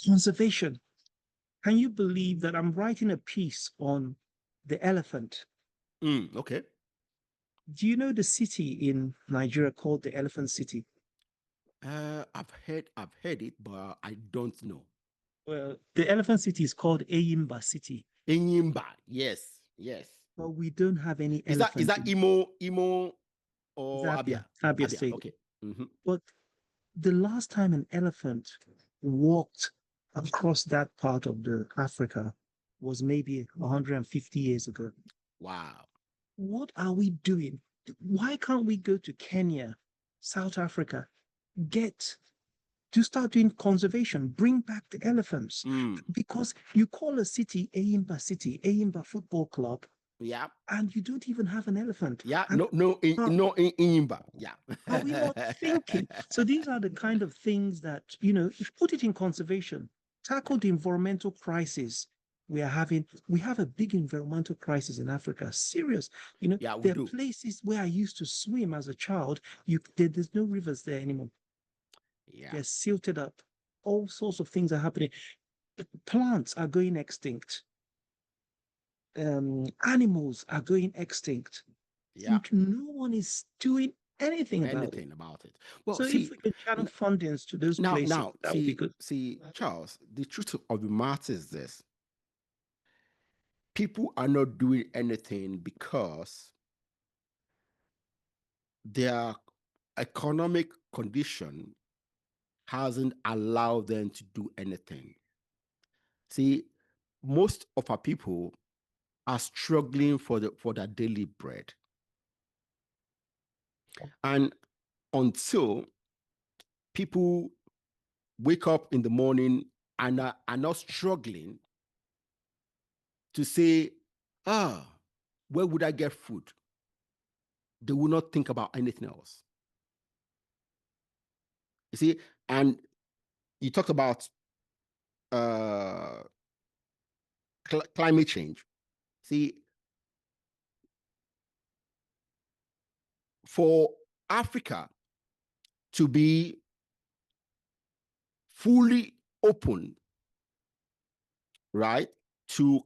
Conservation. Can you believe that I'm writing a piece on the elephant? Okay. Do you know the city in Nigeria called the Elephant City? I've heard it, but I don't know. Well, the Elephant City is called Eyimba City. Enyimba, yes. But we don't have any Is elephant that in Imo or Abia Abia? State. Okay. But the last time an elephant walked across that part of the Africa was maybe 150 years ago. Wow. What are we doing? Why can't we go to Kenya, South Africa, start doing conservation, bring back the elephants? Because you call a city, Eyimba Football Club, Yeah. and you don't even have an elephant. Yeah. And No, Enyimba. Yeah. are we not thinking? So these are the kind of things that, if you put it in conservation, tackle the environmental crisis we are having. We have a big environmental crisis in Africa. Serious. Yeah, we there do. are places where I used to swim as a child. There's no rivers there anymore. Yeah. They're silted up. All sorts of things are happening. Plants are going extinct. Animals are going extinct. Yeah. No one is doing anything about it. Well, So if we can channel fundings to those places, that would be good. See, Charles, the truth of the matter is this. People are not doing anything because their economic condition hasn't allowed them to do anything. See, most of our people are struggling for their daily bread. And until people wake up in the morning and are not struggling to say, where would I get food? They will not think about anything else. You see, and you talked about climate change. See, for Africa to be fully open, right, to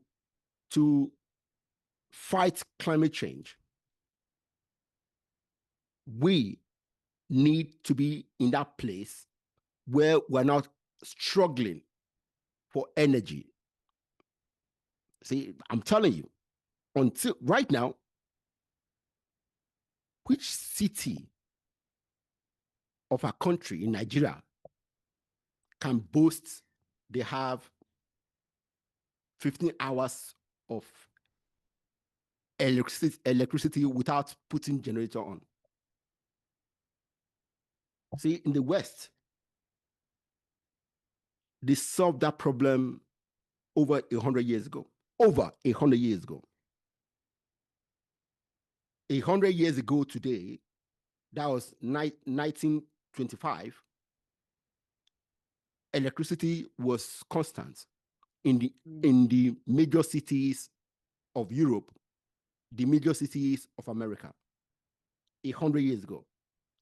fight climate change, we need to be in that place where we're not struggling for energy. See, I'm telling you, until right now, which city of a country in Nigeria can boast they have 15 hours of electricity without putting generator on? See, in the West, they solved that problem over 100 years ago. Over 100 years ago. 100 years ago today, that was 1925, electricity was constant in the major cities of Europe, the major cities of America, 100 years ago.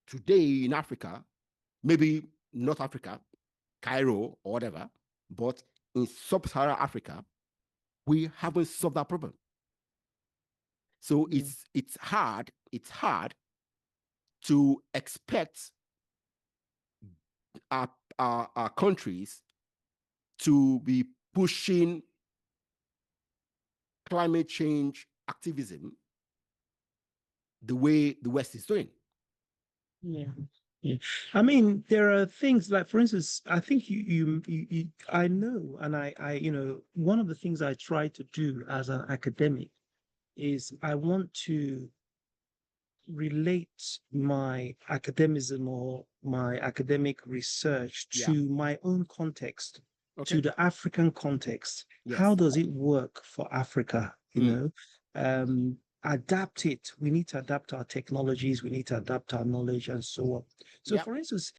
Today in Africa, maybe North Africa, Cairo or whatever, but in sub-Saharan Africa, we haven't solved that problem. So it's hard to expect our countries to be pushing climate change activism the way the West is doing. Yeah. I mean, there are things like, for instance, I think I know, and one of the things I try to do as an academic is I want to relate my academicism or my academic research to my own context, to the African context. Yes. How does it work for Africa? Adapt it. We need to adapt our technologies. We need to adapt our knowledge and so on. So, for instance,